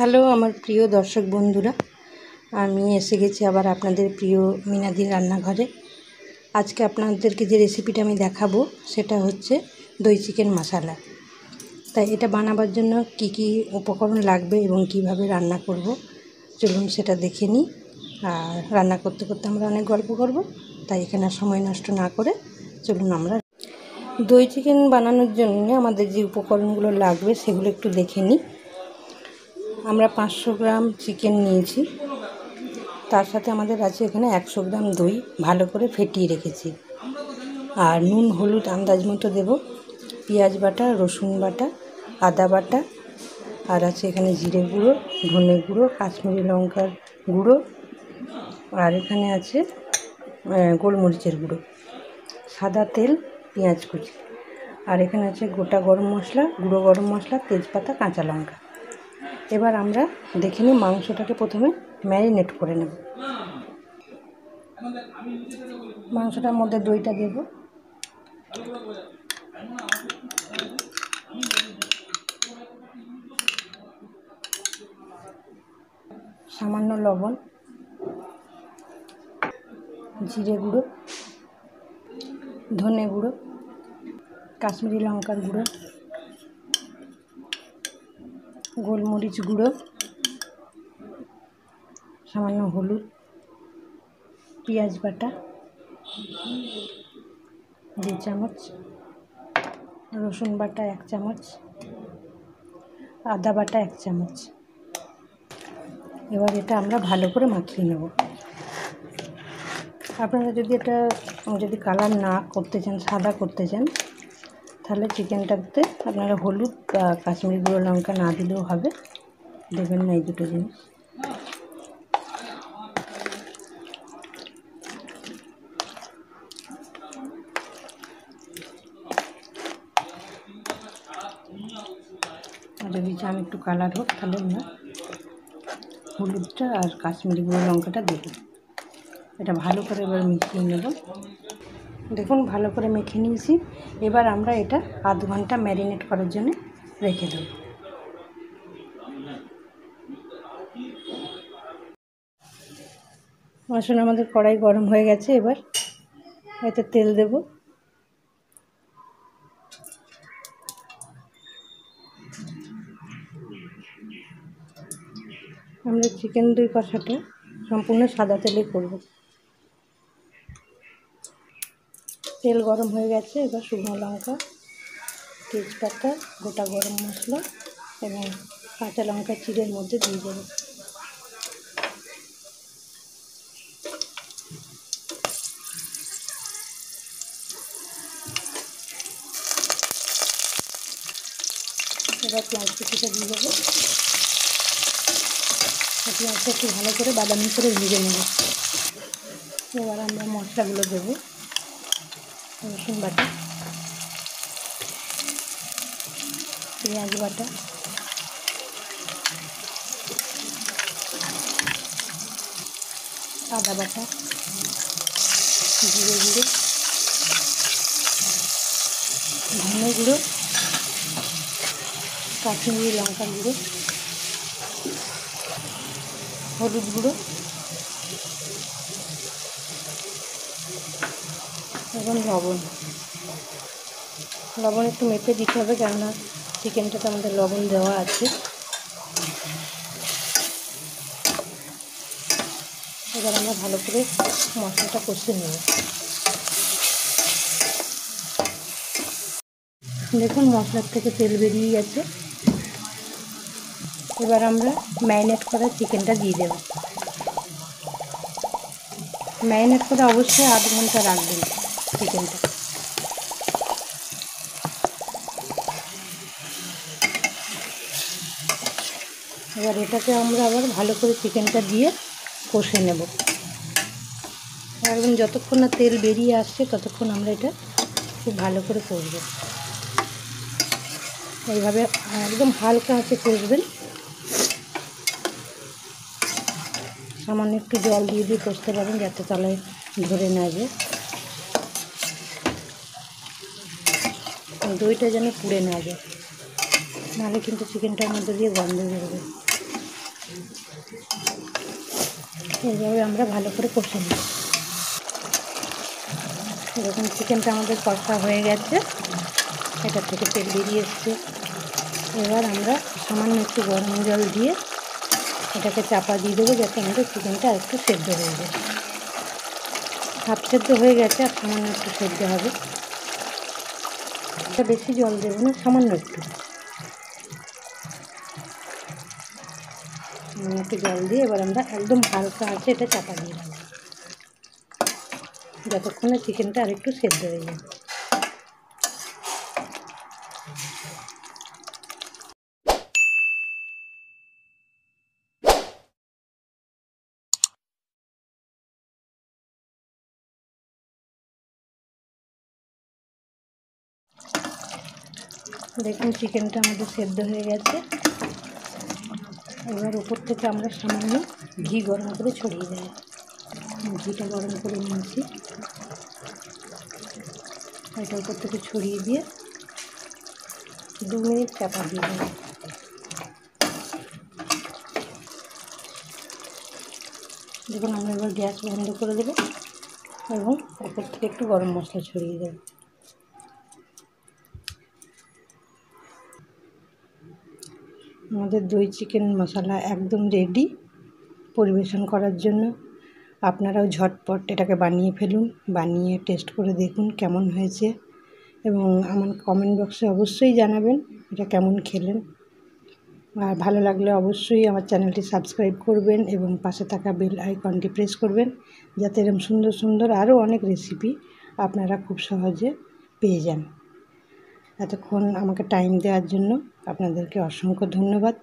Hello আমার প্রিয় দর্শক বন্ধুরা, আমি এসে গেছি আবার আপনাদের প্রিয় মিনাদির রান্নাঘরে। আজকে আপনাদেরকে যে রেসিপিটা আমি দেখাবো সেটা হচ্ছে দই চিকেন মশলা। তাই এটা বানাবার জন্য কি কি উপকরণ লাগবে এবং কিভাবে রান্না করব চলুন সেটা দেখে নিই। আর রান্না করতে করতে আমরা অনেক গল্প করব, তাই এখানে সময় নষ্ট না করে চলুন আমরা দই চিকেন বানানোর জন্য আমাদের যে উপকরণগুলো লাগবে সেগুলো একটু দেখে নিই। আমরা 500 গ্রাম চিকেন নিয়েছি, তার সাথে আমাদের আছে এখানে 100 গ্রাম দই ভালো করে ফেটিয়ে রেখেছি। আর নুন হলুদ আন্দাজ মতো দেব, পেঁয়াজ বাটা, রসুন বাটা, আদা বাটা, আর আছে এখানে জিরে গুঁড়ো, ধনে গুঁড়ো, কাশ্মীরি লঙ্কার গুঁড়ো, আর এখানে আছে গোলমরিচের গুঁড়ো, সাদা তেল, পেঁয়াজ কুচি, আর এখানে আছে গোটা গরম মশলা, গুঁড়ো গরম মশলা, তেজপাতা, কাঁচা লঙ্কা। এবার আমরা দেখে নিই মাংসটাকে প্রথমে ম্যারিনেট করে নেব। মাংসটার মধ্যে দইটা দেব, সামান্য লবণ, জিরে গুঁড়ো, ধনে গুঁড়ো, কাশ্মীরি লঙ্কার গুঁড়ো, গোলমরিচ গুঁড়ো, সামান্য হলুদ, পেঁয়াজ বাটা 2 চামচ, রসুন বাটা 1 চামচ, আদা বাটা 1 চামচ। এবার এটা আমরা ভালো করে মাখিয়ে নেব। আপনারা যদি কালার না করতে চান, সাদা করতে চান, তাহলে চিকেনটাতে আপনারা হলুদ বা কাশ্মীরি গুঁড়ো লঙ্কা না দিলেও হবে, দেবেন না এই দুটো জিনিস। যদি চান একটু কালার হোক তাহলে আমরা হলুদটা আর কাশ্মীরি গুঁড়ো লঙ্কাটা দেব। এটা ভালো করে এবার মিশিয়ে নেব। দেখুন ভালো করে মেখে নিয়েছি। এবার আমরা এটা আধ ঘন্টা ম্যারিনেট করার জন্য রেখে দেব। আসুন, আমাদের কড়াই গরম হয়ে গেছে। এবার এতে তেল দেব। আমরা চিকেন দই কষাটা সম্পূর্ণ সাদা তেলে করব। তেল গরম হয়ে গেছে। এবার শুকনো লঙ্কা, তেজপাতা, গোটা গরম মশলা এবং কাঁচা লঙ্কা চিড়ের মধ্যে দিয়ে দেব। এবার পেঁয়াজ কুচিটা দিয়ে দেবো। পেঁয়াজটা একটু ভালো করে বাদামি করে ভেজে নেব। এবার আমরা মশলাগুলো দেবো। রসুন বাটা, পেঁয়াজ বাটা, আদা বাটা, জিরে গুঁড়ো, ধনে গুঁড়ো, কাশ্মীরি লঙ্কার গুঁড়ো, হলুদ গুঁড়ো এবং লবণ একটু মেপে দিতে হবে, কেননা চিকেনটাতে আমাদের লবণ দেওয়া আছে। এবার আমরা ভালো করে মশলাটা কষিয়ে নেব। দেখুন মশলার থেকে তেল বেরিয়ে গেছে। এবার আমরা ম্যারিনেট করা চিকেনটা দিয়ে দেব। ম্যারিনেট করে অবশ্যই আধ ঘন্টা রাখবেন চিকেনটা। এবার এটাকে আমরা আবার ভালো করে চিকেনটা দিয়ে কষে নেব। একদম যতক্ষণ না তেল বেরিয়ে আসছে ততক্ষণ আমরা এটা খুব ভালো করে কষব। এইভাবে একদম হালকা আঁচে কষবেন। সামান্য একটু জল দিয়ে কষতে পারেন, যাতে তলায় ধরে না যায়, দইটা যেন পুড়ে না যায়, নাহলে কিন্তু চিকেনটার মধ্যে দিয়ে গন্ধ বেরোবে। এইভাবে আমরা ভালো করে কষে নিই। এরকম চিকেনটা আমাদের কষা হয়ে গেছে, এটা থেকে তেল বেরিয়ে এসছে। এবার আমরা সামান্য একটু গরম জল দিয়ে এটাকে চাপা দিয়ে দেবো, যাতে আমাদের চিকেনটা আরেকটু সেদ্ধ হয়ে যায়। হাফ সেদ্ধ হয়ে গেছে, আর সামান্য একটু সেদ্ধ হবে। এটা বেশি জল দেবো না, সামান্য একটু জল দিয়ে এবার আমরা একদম হালকা আঁচে এটা চাপা দিয়ে দেবো, যতক্ষণে চিকেনটা আরেকটু সেদ্ধ হয়ে যায়। দেখুন চিকেনটা আমাদের সেদ্ধ হয়ে গেছে। এবার উপর থেকে আমরা সামান্য ঘি গরম করে ছড়িয়ে দেব। ঘিটা গরম করে নিয়েছি, এটা উপর থেকে ছড়িয়ে দিয়ে 2 মিনিট চাপা দিয়ে দেব। দেখুন আমরা এবার গ্যাস বন্ধ করে দেবো এবং উপর থেকে একটু গরম মশলা ছড়িয়ে দেব। আমাদের দই চিকেন মশলা একদম রেডি পরিবেশন করার জন্য। আপনারাও ঝটপট এটাকে বানিয়ে ফেলুন, বানিয়ে টেস্ট করে দেখুন কেমন হয়েছে, এবং আমার কমেন্ট বক্সে অবশ্যই জানাবেন এটা কেমন খেলেন। আর ভালো লাগলে অবশ্যই আমার চ্যানেলটি সাবস্ক্রাইব করবেন এবং পাশে থাকা বেল আইকনটি প্রেস করবেন, যাতে এরকম সুন্দর সুন্দর আরও অনেক রেসিপি আপনারা খুব সহজে পেয়ে যান। এতক্ষণ আমাকে টাইম দেওয়ার জন্য আপনাদেরকে অসংখ্য ধন্যবাদ।